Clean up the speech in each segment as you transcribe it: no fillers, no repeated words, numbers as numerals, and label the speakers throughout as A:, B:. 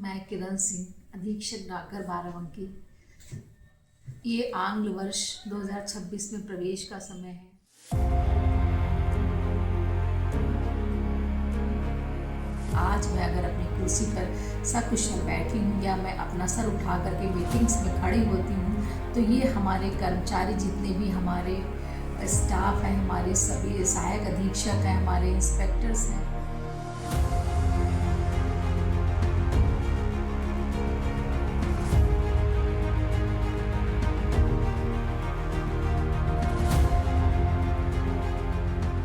A: मैं किरण सिंह, अधीक्षक डाकघर बाराबंकी। ये आंग्ल वर्ष 2026 में प्रवेश का समय है। आज मैं अगर अपनी कुर्सी पर सकुशल बैठी हूँ या मैं अपना सर उठा करके मीटिंग्स में खड़ी होती हूँ, तो ये हमारे कर्मचारी जितने भी हमारे स्टाफ हैं, हमारे सभी सहायक अधीक्षक हैं, हमारे इंस्पेक्टर्स हैं।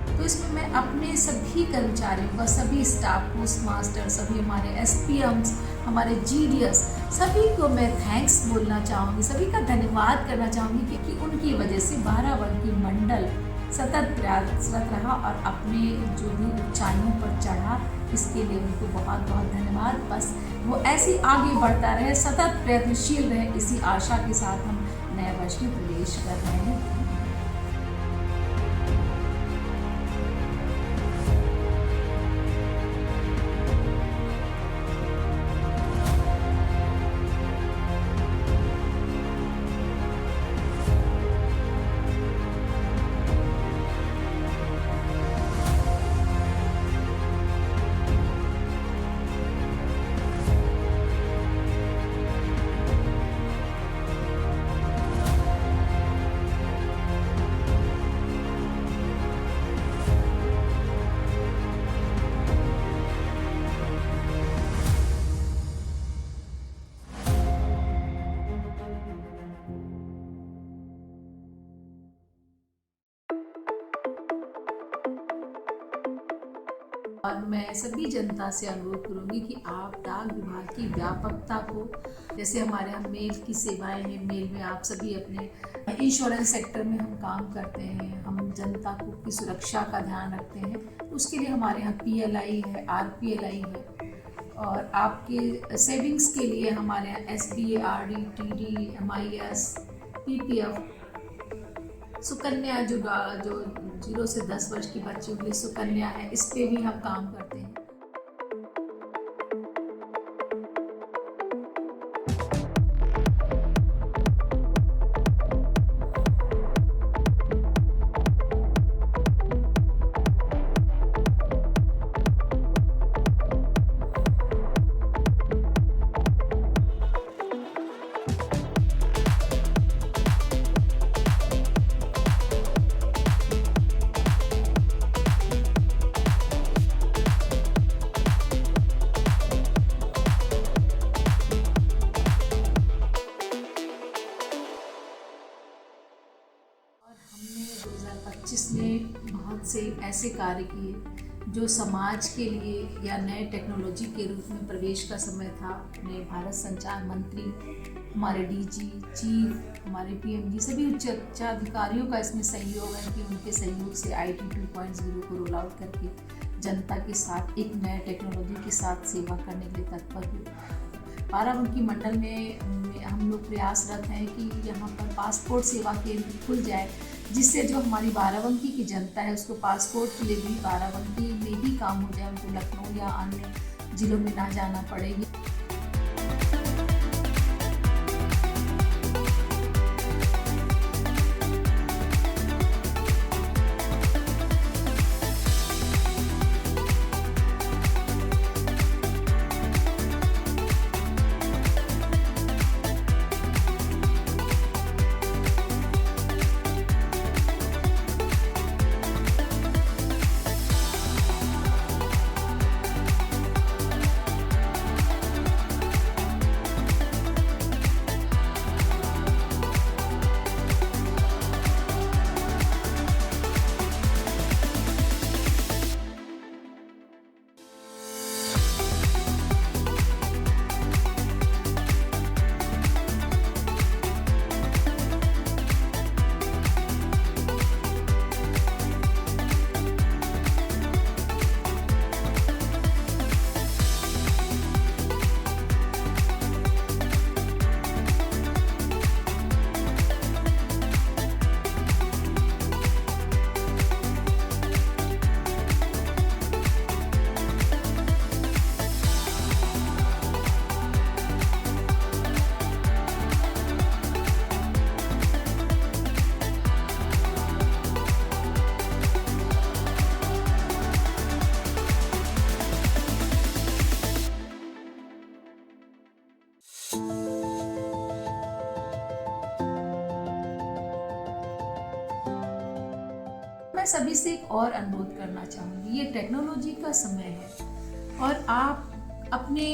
A: तो इसमें मैं अपने सभी कर्मचारियों का, सभी स्टाफ, पोस्ट मास्टर, सभी हमारे एसपीएम्स, हमारे जीडीएस, सभी को मैं थैंक्स बोलना चाहूँगी, सभी का धन्यवाद करना चाहूँगी कि उनकी वजह से बाराबंकी मंडल सतत प्रयासरत रहा और अपने जो भी ऊंचाइयों पर चढ़ा, इसके लिए उनको बहुत बहुत धन्यवाद। बस वो ऐसे आगे बढ़ता रहे, सतत प्रयत्नशील रहे, इसी आशा के साथ हम नए वर्ष में प्रवेश कर रहे हैं। और मैं सभी जनता से अनुरोध करूंगी कि आप डाक विभाग की व्यापकता को, जैसे हमारे यहाँ मेल की सेवाएं हैं, मेल में आप सभी अपने इंश्योरेंस सेक्टर में हम काम करते हैं, हम जनता को की सुरक्षा का ध्यान रखते हैं, उसके लिए हमारे यहाँ PLI है, RPLI है, और आपके सेविंग्स के लिए हमारे यहाँ SBA, RD, TD, MIS, PPF, Sukanya जो 0 से 10 वर्ष की बच्चियों के लिए सुकन्या है, इस पे भी हम काम करते हैं। हमने 2025 में बहुत से ऐसे कार्य किए जो समाज के लिए या नए टेक्नोलॉजी के रूप में प्रवेश का समय था। अपने भारत संचार मंत्री, हमारे DG, चीफ, हमारे PMG, सभी उच्चाधिकारियों का इसमें सहयोग है कि उनके सहयोग से IT 2.0 को रोल आउट करके जनता के साथ एक नए टेक्नोलॉजी के साथ सेवा करने के लिए तत्पर हुए। बाराबंकी मंडल में हम लोग प्रयासरत हैं कि यहाँ पर पासपोर्ट सेवा केंद्र खुल जाए, जिससे जो हमारी बाराबंकी की जनता है उसको पासपोर्ट के लिए भी बाराबंकी में ही काम हो जाए, उनको लखनऊ या अन्य जिलों में ना जाना पड़ेगी। मैं सभी से एक और अनुरोध करना चाहूँगी, ये टेक्नोलॉजी का समय है और आप अपने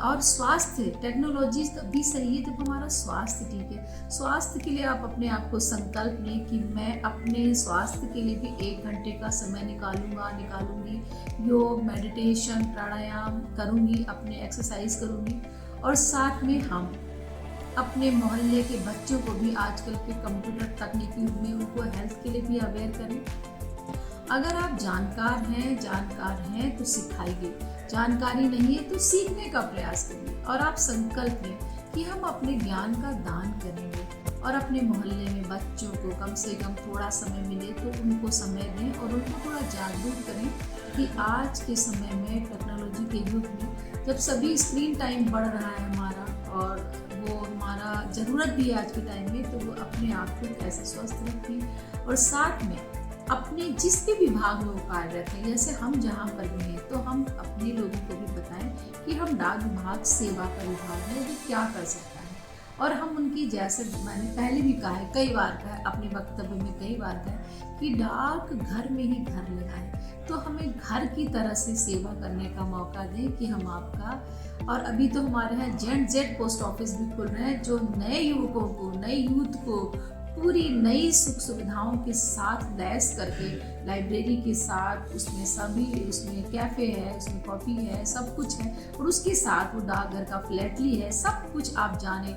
A: और स्वास्थ्य, टेक्नोलॉजी तभी सही है जब हमारा स्वास्थ्य ठीक है। स्वास्थ्य के लिए आप अपने आप को संकल्प लें कि मैं अपने स्वास्थ्य के लिए भी 1 घंटे का समय निकालूंगी, योग, मेडिटेशन, प्राणायाम करूंगी, अपने एक्सरसाइज करूंगी। और साथ में हम अपने मोहल्ले के बच्चों को भी आजकल के कंप्यूटर तकनीकी युग में उनको हेल्थ के लिए भी अवेयर करें। अगर आप जानकार हैं तो सिखाइए, जानकारी नहीं है तो सीखने का प्रयास करिए और आप संकल्प लें कि हम अपने ज्ञान का दान करेंगे और अपने मोहल्ले में बच्चों को कम से कम थोड़ा समय मिले तो उनको समय दें और उनको थोड़ा जागरूक करें कि आज के समय में टेक्नोलॉजी के युग में जब सभी स्क्रीन टाइम बढ़ रहा है हमारा और वो हमारा ज़रूरत भी है आज के टाइम में, तो वो अपने आप को कैसे स्वस्थ रखें और साथ में अपने जिस भी विभाग में वो कार्यरत है, जैसे हम जहाँ पर भी हैं तो हम अपने लोगों को भी बताएं कि हम डाक विभाग सेवा का विभाग है जो क्या कर सकता है और हम उनकी, जैसे मैंने पहले भी कहा है, कई बार कहा है अपने वक्तव्य में, कई बार कहा है कि डाक घर में ही घर लगाए, तो हमें घर की तरह से सेवा करने का मौका दें कि हम आपका। और अभी तो हमारे यहाँ जेड पोस्ट ऑफिस भी खुल रहे हैं जो नए युवकों को, नए यूथ को पूरी नई सुख सुविधाओं के साथ लैस करके, लाइब्रेरी के साथ, उसमें कैफ़े है, उसमें कॉफ़ी है, सब कुछ है और उसके साथ वो डाकघर का फ्लैटली है, सब कुछ आप जाने।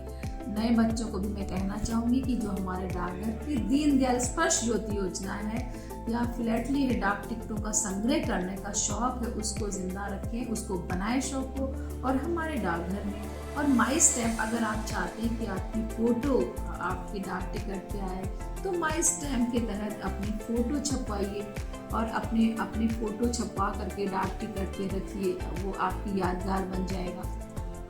A: नए बच्चों को भी मैं कहना चाहूँगी कि जो हमारे डाकघर की दीनदयाल स्पर्श ज्योति योजना है या फ्लैटली है, डाक टिकटों का संग्रह करने का शौक है, उसको जिंदा रखें, उसको बनाए शौक को। और हमारे डाकघर में और माई स्टैम्प, अगर आप चाहते हैं कि आपकी फ़ोटो आपके डाक टिकट पे आए तो माई स्टैम्प के तहत अपनी फ़ोटो छपवाइए और अपनी फ़ोटो छपवा करके डाक टिकट पे रखिए, वो आपकी यादगार बन जाएगा।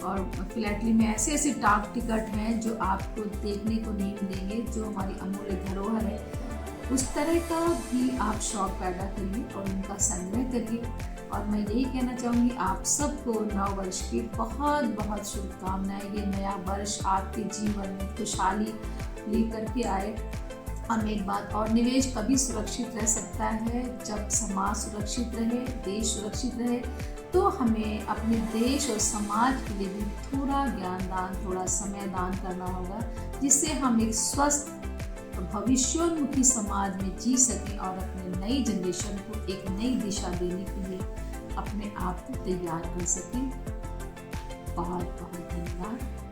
A: और फ्लैटली में ऐसे डाक टिकट हैं जो आपको देखने को नहीं मिलेंगे, जो हमारी अमूल्य धरोहर है। उस तरह का भी आप शौक पैदा करिए और उनका संग्रह करिए। और मैं यही कहना चाहूँगी आप सबको नव वर्ष की बहुत बहुत शुभकामनाएं। ये नया वर्ष आपके जीवन में खुशहाली लेकर के आए। और मैं एक बात और, निवेश कभी सुरक्षित रह सकता है जब समाज सुरक्षित रहे, देश सुरक्षित रहे। तो हमें अपने देश और समाज के लिए भी थोड़ा ज्ञान दान, थोड़ा समय दान करना होगा, जिससे हम एक स्वस्थ भविष्योन्मुखी समाज में जी सकें और अपने नई जनरेशन को एक नई दिशा देने के लिए अपने आप को तैयार कर सकें। बहुत बहुत धन्यवाद।